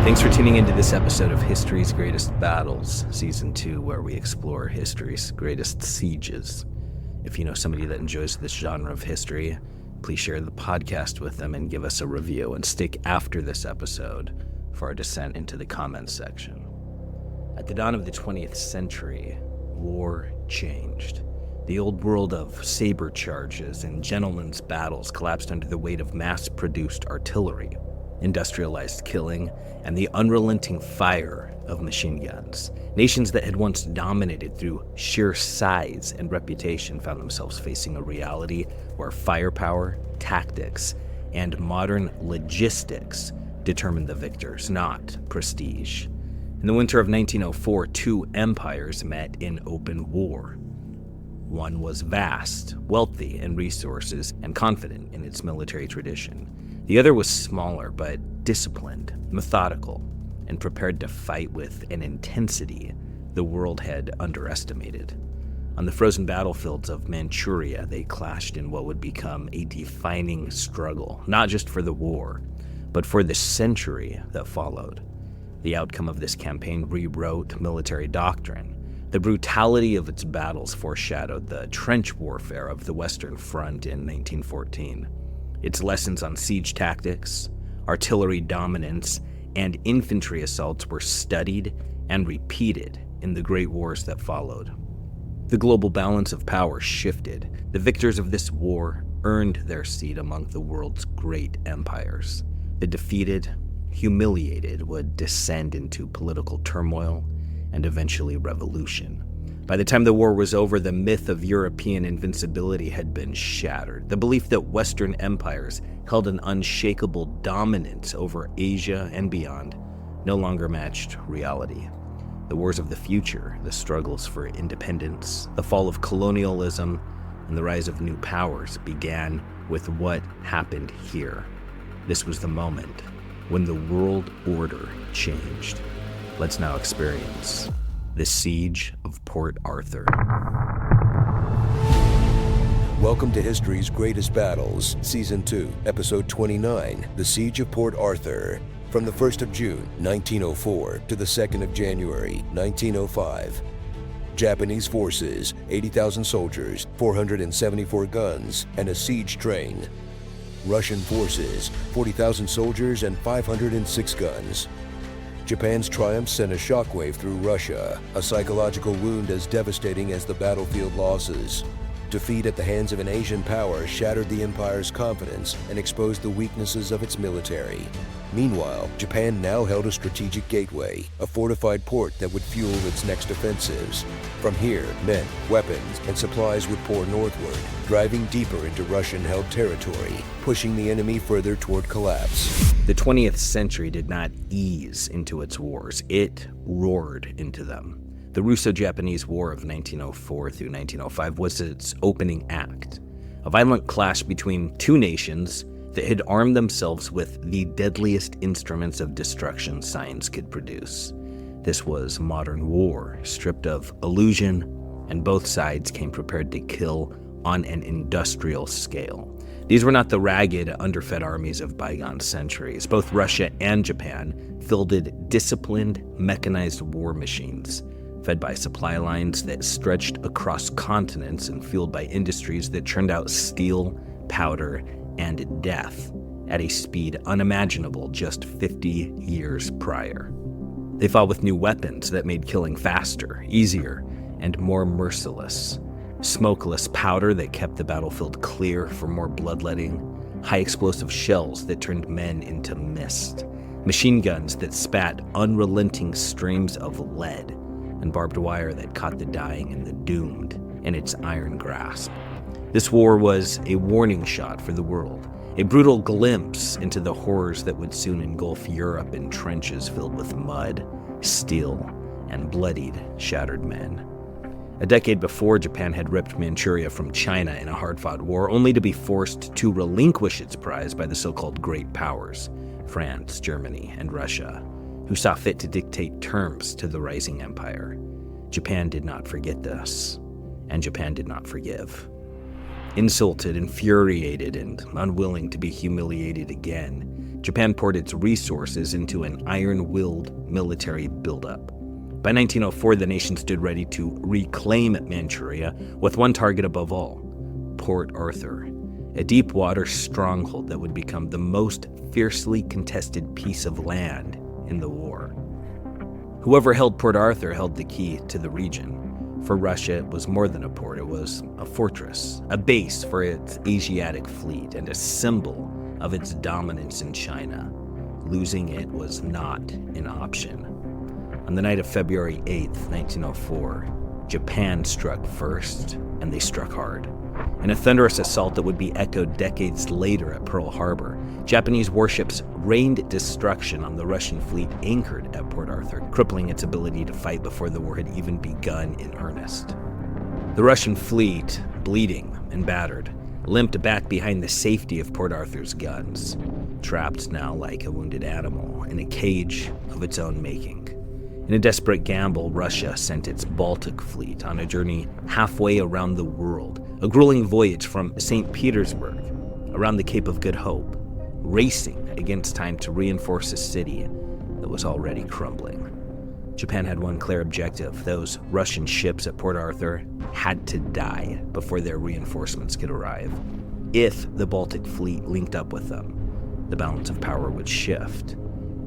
Thanks for tuning into this episode of History's Greatest Battles, Season 2, where we explore history's greatest sieges. If you know somebody that enjoys this genre of history, please share the podcast with them and give us a review, and stick after this episode for our descent into the comments section. At the dawn of the 20th century, war changed. The old world of saber charges and gentlemen's battles collapsed under the weight of mass-produced artillery, industrialized killing, and the unrelenting fire of machine guns. Nations that had once dominated through sheer size and reputation found themselves facing a reality where firepower, tactics, and modern logistics determined the victors, not prestige. In the winter of 1904, two empires met in open war. One was vast, wealthy in resources, and confident in its military tradition. The other was smaller, but disciplined, methodical, and prepared to fight with an intensity the world had underestimated. On the frozen battlefields of Manchuria, they clashed in what would become a defining struggle, not just for the war, but for the century that followed. The outcome of this campaign rewrote military doctrine. The brutality of its battles foreshadowed the trench warfare of the Western Front in 1914. Its lessons on siege tactics, artillery dominance, and infantry assaults were studied and repeated in the great wars that followed. The global balance of power shifted. The victors of this war earned their seat among the world's great empires. The defeated, humiliated, would descend into political turmoil and eventually revolution. By the time the war was over, the myth of European invincibility had been shattered. The belief that Western empires held an unshakable dominance over Asia and beyond no longer matched reality. The wars of the future, the struggles for independence, the fall of colonialism, and the rise of new powers began with what happened here. This was the moment when the world order changed. Let's now experience the Siege of Port Arthur. Welcome to History's Greatest Battles, Season 2, Episode 29, The Siege of Port Arthur. From the 1st of June, 1904 to the 2nd of January, 1905. Japanese forces, 80,000 soldiers, 474 guns, and a siege train. Russian forces, 40,000 soldiers and 506 guns. Japan's triumph sent a shockwave through Russia, a psychological wound as devastating as the battlefield losses. Defeat at the hands of an Asian power shattered the empire's confidence and exposed the weaknesses of its military. Meanwhile, Japan now held a strategic gateway, a fortified port that would fuel its next offensives. From here, men, weapons, and supplies would pour northward, driving deeper into Russian-held territory, pushing the enemy further toward collapse. The 20th century did not ease into its wars, it roared into them. The Russo-Japanese War of 1904 through 1905 was its opening act, a violent clash between two nations that had armed themselves with the deadliest instruments of destruction science could produce. This was modern war, stripped of illusion, and both sides came prepared to kill on an industrial scale. These were not the ragged, underfed armies of bygone centuries. Both Russia and Japan fielded disciplined, mechanized war machines, fed by supply lines that stretched across continents and fueled by industries that churned out steel, powder, and death at a speed unimaginable just 50 years prior. They fought with new weapons that made killing faster, easier, and more merciless. Smokeless powder that kept the battlefield clear for more bloodletting, high explosive shells that turned men into mist, machine guns that spat unrelenting streams of lead, and barbed wire that caught the dying and the doomed in its iron grasp. This war was a warning shot for the world, a brutal glimpse into the horrors that would soon engulf Europe in trenches filled with mud, steel, and bloodied, shattered men. A decade before, Japan had ripped Manchuria from China in a hard-fought war, only to be forced to relinquish its prize by the so-called great powers, France, Germany, and Russia, who saw fit to dictate terms to the rising empire. Japan did not forget this, and Japan did not forgive. Insulted, infuriated, and unwilling to be humiliated again, Japan poured its resources into an iron-willed military buildup. By 1904, the nation stood ready to reclaim Manchuria with one target above all: Port Arthur, a deep-water stronghold that would become the most fiercely contested piece of land in the war. Whoever held Port Arthur held the key to the region. For Russia, it was more than a port. It was a fortress, a base for its Asiatic fleet, and a symbol of its dominance in China. Losing it was not an option. On the night of February 8th, 1904, Japan struck first, and they struck hard. In a thunderous assault that would be echoed decades later at Pearl Harbor, Japanese warships rained destruction on the Russian fleet anchored at Port Arthur, crippling its ability to fight before the war had even begun in earnest. The Russian fleet, bleeding and battered, limped back behind the safety of Port Arthur's guns, trapped now like a wounded animal in a cage of its own making. In a desperate gamble, Russia sent its Baltic fleet on a journey halfway around the world, a grueling voyage from St. Petersburg around the Cape of Good Hope, racing against time to reinforce a city that was already crumbling. Japan had one clear objective: those Russian ships at Port Arthur had to die before their reinforcements could arrive. If the Baltic fleet linked up with them, the balance of power would shift,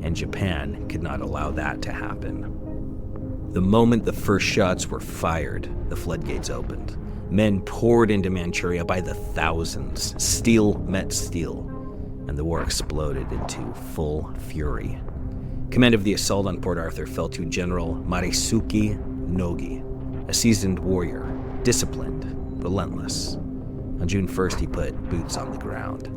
and Japan could not allow that to happen. The moment the first shots were fired, the floodgates opened. Men poured into Manchuria by the thousands. Steel met steel, and the war exploded into full fury. Command of the assault on Port Arthur fell to General Marisuke Nogi, a seasoned warrior, disciplined, relentless. On June 1st, he put boots on the ground.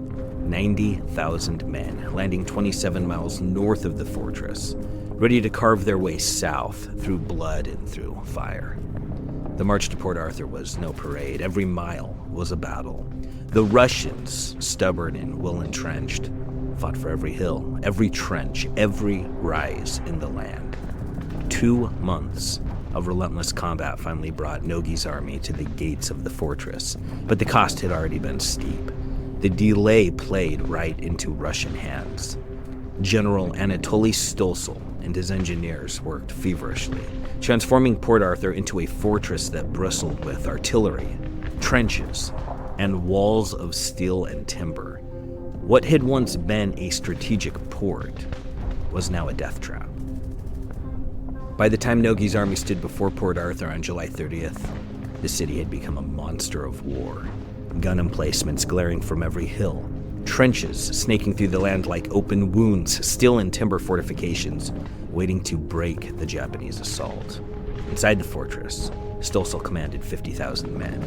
90,000 men, landing 27 miles north of the fortress, ready to carve their way south through blood and through fire. The march to Port Arthur was no parade. Every mile was a battle. The Russians, stubborn and well-entrenched, fought for every hill, every trench, every rise in the land. 2 months of relentless combat finally brought Nogi's army to the gates of the fortress, but the cost had already been steep. The delay played right into Russian hands. General Anatoly Stoessel and his engineers worked feverishly, transforming Port Arthur into a fortress that bristled with artillery, trenches, and walls of steel and timber. What had once been a strategic port was now a death trap. By the time Nogi's army stood before Port Arthur on July 30th, the city had become a monster of war. Gun emplacements glaring from every hill, trenches snaking through the land like open wounds, steel and timber fortifications waiting to break the Japanese assault. Inside the fortress, Stoessel commanded 50,000 men,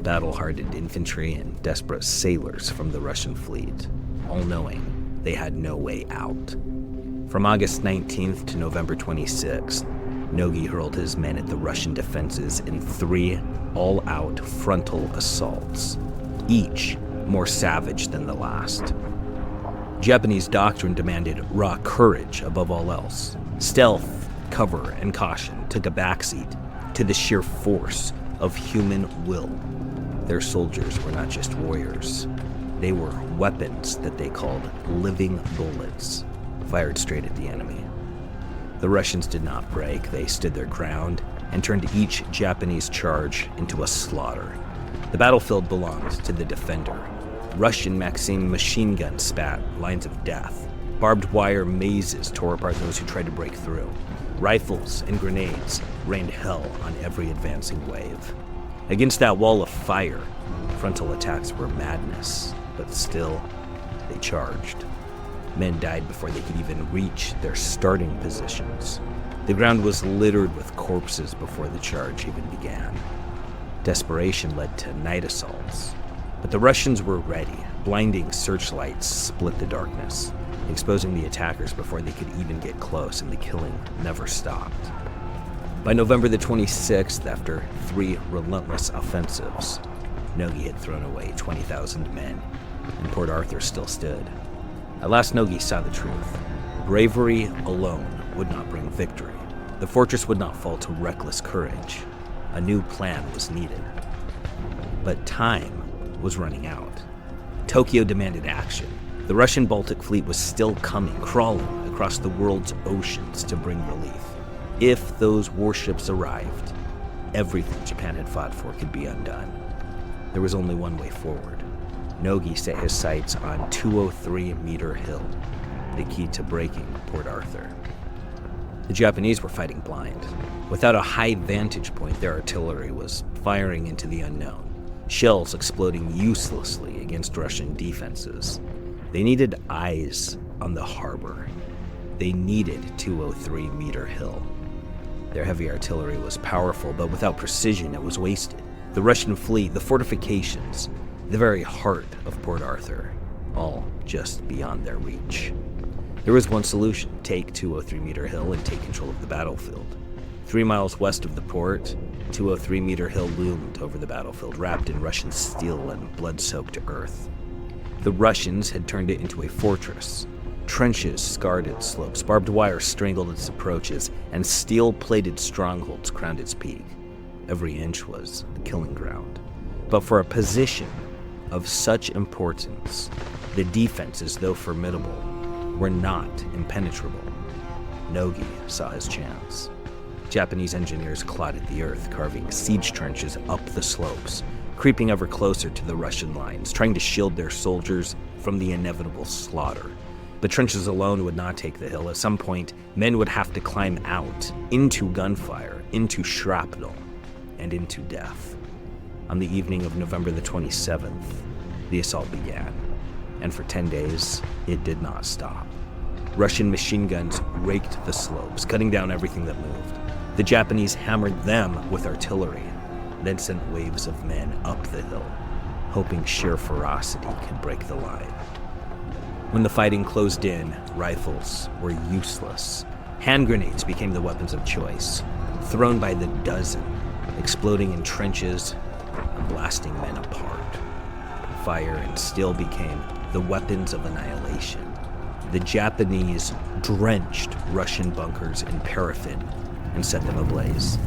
battle-hardened infantry and desperate sailors from the Russian fleet, all knowing they had no way out. From August 19th to November 26th, Nogi hurled his men at the Russian defenses in 3 all-out frontal assaults, each more savage than the last. Japanese doctrine demanded raw courage above all else. Stealth, cover, and caution took a backseat to the sheer force of human will. Their soldiers were not just warriors. They were weapons that they called living bullets, fired straight at the enemy. The Russians did not break. They stood their ground and turned each Japanese charge into a slaughter. The battlefield belonged to the defender. Russian Maxim machine guns spat lines of death. Barbed wire mazes tore apart those who tried to break through. Rifles and grenades rained hell on every advancing wave. Against that wall of fire, frontal attacks were madness, but still, they charged. Men died before they could even reach their starting positions. The ground was littered with corpses before the charge even began. Desperation led to night assaults, but the Russians were ready. Blinding searchlights split the darkness, exposing the attackers before they could even get close, and the killing never stopped. By November the 26th, after 3 relentless offensives, Nogi had thrown away 20,000 men, and Port Arthur still stood. At last, Nogi saw the truth. Bravery alone would not bring victory. The fortress would not fall to reckless courage. A new plan was needed. But time was running out. Tokyo demanded action. The Russian Baltic Fleet was still coming, crawling across the world's oceans to bring relief. If those warships arrived, everything Japan had fought for could be undone. There was only one way forward. Nogi set his sights on 203-meter hill, the key to breaking Port Arthur. The Japanese were fighting blind. Without a high vantage point, their artillery was firing into the unknown, shells exploding uselessly against Russian defenses. They needed eyes on the harbor. They needed 203-meter hill. Their heavy artillery was powerful, but without precision, it was wasted. The Russian fleet, the fortifications, the very heart of Port Arthur, all just beyond their reach. There was one solution: take 203-meter hill and take control of the battlefield. 3 miles west of the port, 203-meter hill loomed over the battlefield, wrapped in Russian steel and blood-soaked earth. The Russians had turned it into a fortress. Trenches scarred its slopes, barbed wire strangled its approaches, and steel-plated strongholds crowned its peak. Every inch was a killing ground. But for a position of such importance, the defenses, though formidable, were not impenetrable. Nogi saw his chance. Japanese engineers clawed at the earth, carving siege trenches up the slopes, creeping ever closer to the Russian lines, trying to shield their soldiers from the inevitable slaughter. But trenches alone would not take the hill. At some point, men would have to climb out into gunfire, into shrapnel, and into death. On the evening of November the 27th, the assault began, and for 10 days, it did not stop. Russian machine guns raked the slopes, cutting down everything that moved. The Japanese hammered them with artillery, then sent waves of men up the hill, hoping sheer ferocity could break the line. When the fighting closed in, rifles were useless. Hand grenades became the weapons of choice, thrown by the dozen, exploding in trenches and blasting men apart. Fire and steel became the weapons of annihilation. The Japanese drenched Russian bunkers in paraffin and set them ablaze,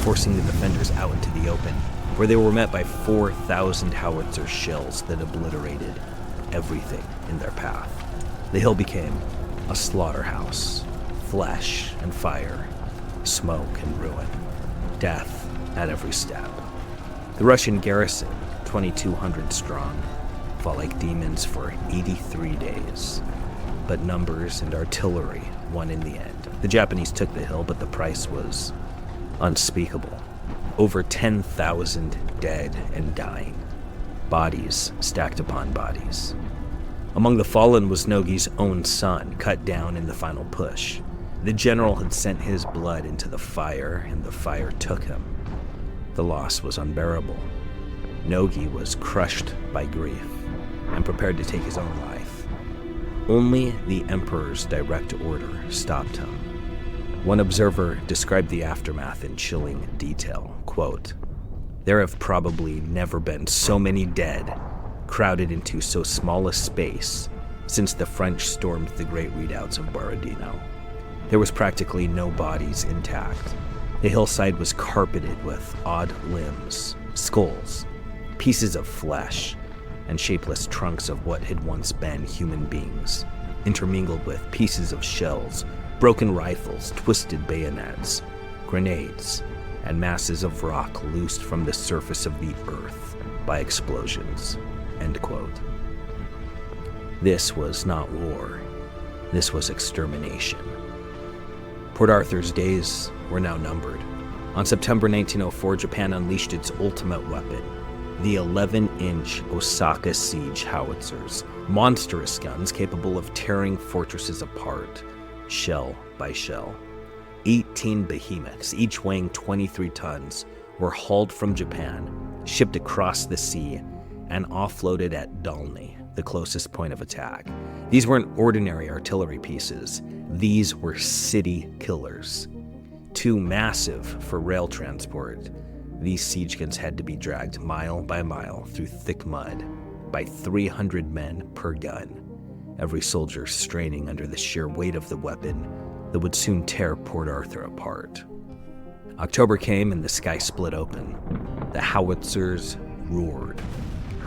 forcing the defenders out into the open, where they were met by 4,000 howitzer shells that obliterated everything in their path. The hill became a slaughterhouse, flesh and fire, smoke and ruin, death at every step. The Russian garrison, 2,200 strong, fought like demons for 83 days. But numbers and artillery won in the end. The Japanese took the hill, but the price was unspeakable. Over 10,000 dead and dying. Bodies stacked upon bodies. Among the fallen was Nogi's own son, cut down in the final push. The general had sent his blood into the fire, and the fire took him. The loss was unbearable. Nogi was crushed by grief and prepared to take his own life. Only the emperor's direct order stopped him. One observer described the aftermath in chilling detail. Quote, "There have probably never been so many dead crowded into so small a space since the French stormed the great redoubts of Borodino. There was practically no bodies intact. The hillside was carpeted with odd limbs, skulls, pieces of flesh, and shapeless trunks of what had once been human beings, intermingled with pieces of shells, broken rifles, twisted bayonets, grenades, and masses of rock loosed from the surface of the earth by explosions." End quote. This was not war. This was extermination. Port Arthur's days were now numbered. On September 1904, Japan unleashed its ultimate weapon, the 11-inch Osaka siege howitzers, monstrous guns capable of tearing fortresses apart, shell by shell. 18 behemoths, each weighing 23 tons, were hauled from Japan, shipped across the sea, and offloaded at Dalny, the closest point of attack. These weren't ordinary artillery pieces. These were city killers. Too massive for rail transport, these siege guns had to be dragged mile by mile through thick mud by 300 men per gun, every soldier straining under the sheer weight of the weapon that would soon tear Port Arthur apart. October came and the sky split open. The howitzers roared,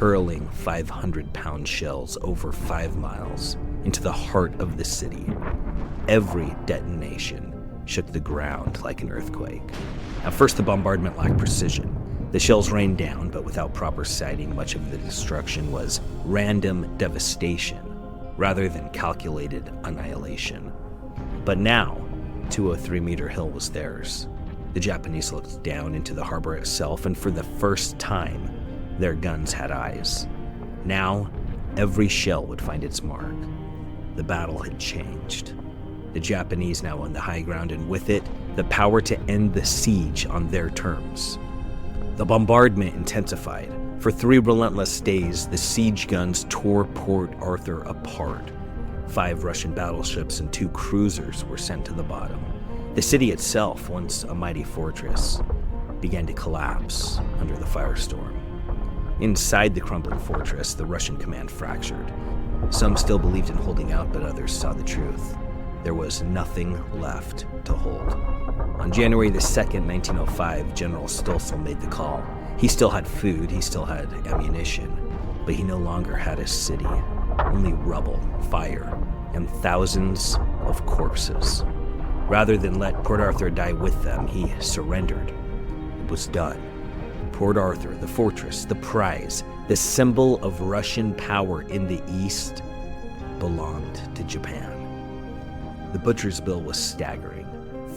hurling 500-pound shells over 5 miles into the heart of the city. Every detonation shook the ground like an earthquake. At first, the bombardment lacked precision. The shells rained down, but without proper sighting, much of the destruction was random devastation rather than calculated annihilation. But now, 203-meter hill was theirs. The Japanese looked down into the harbor itself, and for the first time, their guns had eyes. Now, every shell would find its mark. The battle had changed. The Japanese now owned the high ground, and with it, the power to end the siege on their terms. The bombardment intensified. For 3 relentless days, the siege guns tore Port Arthur apart. 5 Russian battleships and 2 cruisers were sent to the bottom. The city itself, once a mighty fortress, began to collapse under the firestorm. Inside the crumbling fortress, the Russian command fractured. Some still believed in holding out, but others saw the truth. There was nothing left to hold. On January the 2nd, 1905, General Stoessel made the call. He still had food, he still had ammunition, but he no longer had a city. Only rubble, fire, and thousands of corpses. Rather than let Port Arthur die with them, he surrendered. It was done. Port Arthur, the fortress, the prize, the symbol of Russian power in the East, belonged to Japan. The butcher's bill was staggering.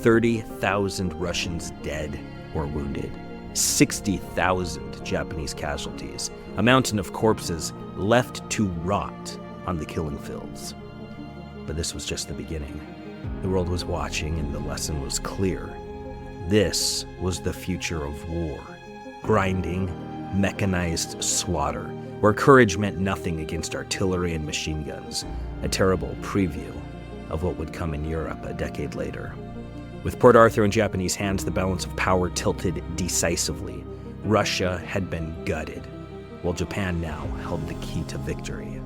30,000 Russians dead or wounded. 60,000 Japanese casualties. A mountain of corpses left to rot on the killing fields. But this was just the beginning. The world was watching, and the lesson was clear. This was the future of war. Grinding, mechanized slaughter, where courage meant nothing against artillery and machine guns. A terrible preview of what would come in Europe a decade later. With Port Arthur in Japanese hands, the balance of power tilted decisively. Russia had been gutted, while Japan now held the key to victory.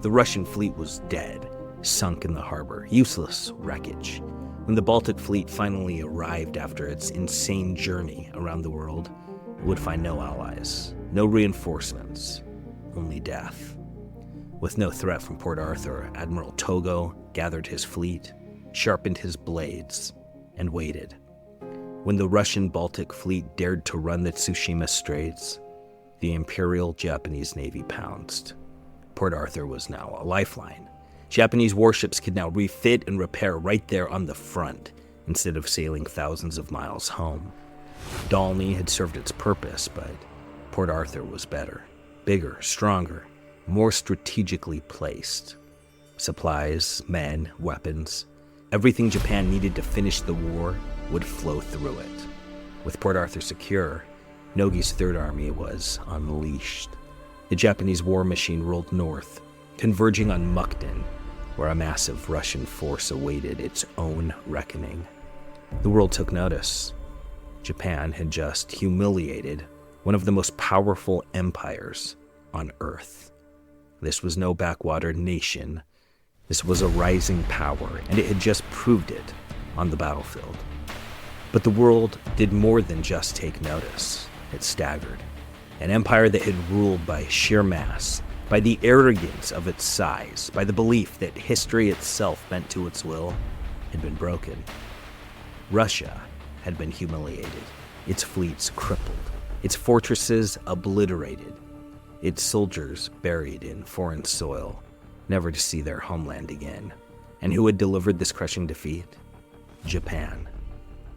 The Russian fleet was dead, sunk in the harbor, useless wreckage. When the Baltic fleet finally arrived after its insane journey around the world, it would find no allies, no reinforcements, only death. With no threat from Port Arthur, Admiral Togo gathered his fleet, sharpened his blades, and waited. When the Russian Baltic fleet dared to run the Tsushima Straits, the Imperial Japanese Navy pounced. Port Arthur was now a lifeline. Japanese warships could now refit and repair right there on the front, instead of sailing thousands of miles home. Dalny had served its purpose, but Port Arthur was better, bigger, stronger, more strategically placed. Supplies, men, weapons, everything Japan needed to finish the war would flow through it. With Port Arthur secure, Nogi's Third Army was unleashed. The Japanese war machine rolled north, converging on Mukden, where a massive Russian force awaited its own reckoning. The world took notice. Japan had just humiliated one of the most powerful empires on Earth. This was no backwater nation. This was a rising power, and it had just proved it on the battlefield. But the world did more than just take notice. It staggered. An empire that had ruled by sheer mass, by the arrogance of its size, by the belief that history itself bent to its will, had been broken. Russia had been humiliated, its fleets crippled, its fortresses obliterated, its soldiers buried in foreign soil, never to see their homeland again. And who had delivered this crushing defeat? Japan.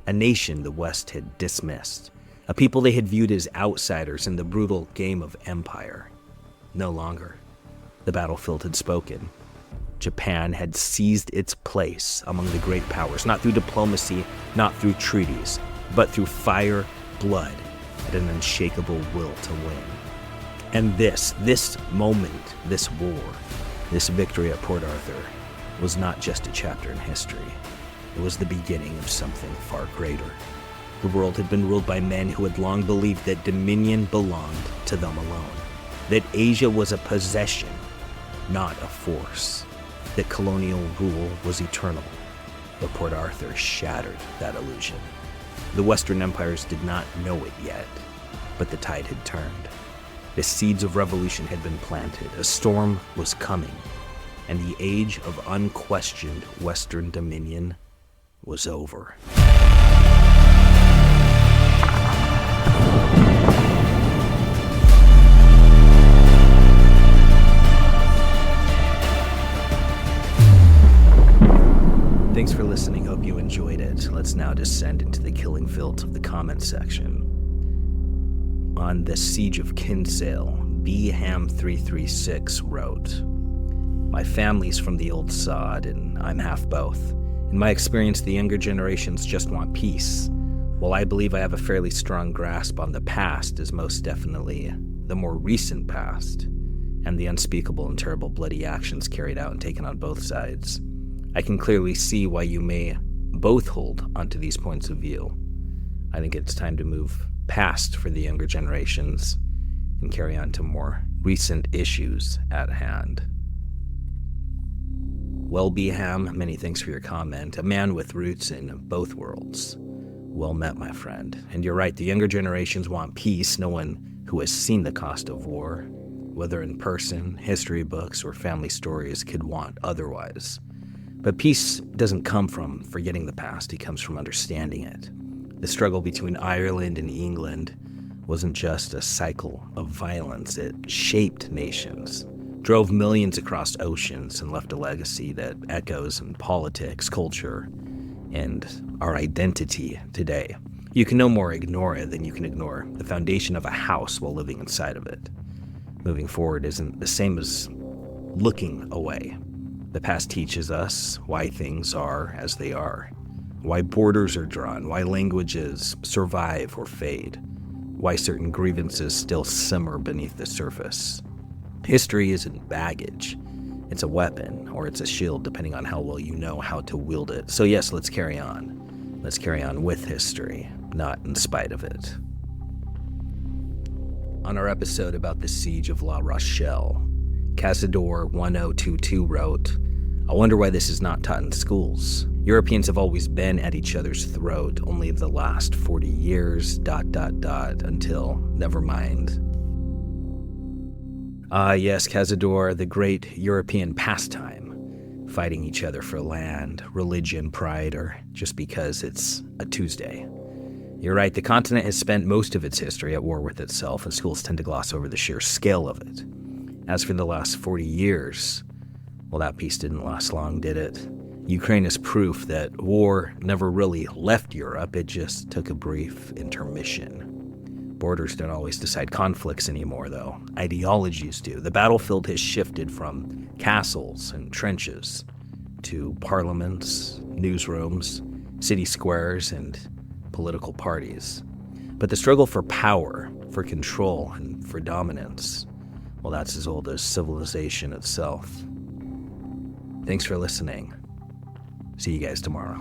A nation the West had dismissed, a people they had viewed as outsiders in the brutal game of empire. No longer. The battlefield had spoken. Japan had seized its place among the great powers, not through diplomacy, not through treaties, but through fire, blood, and an unshakable will to win. And this moment, this war, this victory at Port Arthur, was not just a chapter in history. It was the beginning of something far greater. The world had been ruled by men who had long believed that dominion belonged to them alone, that Asia was a possession, not a force, that colonial rule was eternal. But Port Arthur shattered that illusion. The Western empires did not know it yet, but the tide had turned. The seeds of revolution had been planted. A storm was coming, and the age of unquestioned Western dominion was over. Thanks for listening. Hope you enjoyed it. Let's now descend into the killing fields of the comment section. On the Siege of Kinsale, Ham336 wrote, "My family's from the old sod, and I'm half both. In my experience, the younger generations just want peace. While I believe I have a fairly strong grasp on the past, is most definitely the more recent past, and the unspeakable and terrible bloody actions carried out and taken on both sides. I can clearly see why you may both hold onto these points of view. I think it's time to move past for the younger generations and carry on to more recent issues at hand." Well, Beham, many thanks for your comment. A man with roots in both worlds. Well met, my friend. And you're right, the younger generations want peace. No one who has seen the cost of war, whether in person, history books, or family stories, could want otherwise. But peace doesn't come from forgetting the past, it comes from understanding it. The struggle between Ireland and England wasn't just a cycle of violence, it shaped nations, drove millions across oceans, and left a legacy that echoes in politics, culture, and our identity today. You can no more ignore it than you can ignore the foundation of a house while living inside of it. Moving forward isn't the same as looking away. The past teaches us why things are as they are, why borders are drawn, why languages survive or fade, why certain grievances still simmer beneath the surface. History isn't baggage. It's a weapon, or it's a shield, depending on how well you know how to wield it. So yes, let's carry on. Let's carry on with history, not in spite of it. On our episode about the Siege of La Rochelle, Cazador1022 wrote, "I wonder why this is not taught in schools. Europeans have always been at each other's throat, only the last 40 years, until, never mind." Yes, Cazador, the great European pastime, fighting each other for land, religion, pride, or just because it's a Tuesday. You're right, the continent has spent most of its history at war with itself, and schools tend to gloss over the sheer scale of it. As for the last 40 years, well, that peace didn't last long, did it? Ukraine is proof that war never really left Europe, it just took a brief intermission. Borders don't always decide conflicts anymore, though. Ideologies do. The battlefield has shifted from castles and trenches to parliaments, newsrooms, city squares, and political parties. But the struggle for power, for control, and for dominance, well, that's as old as civilization itself. Thanks for listening. See you guys tomorrow.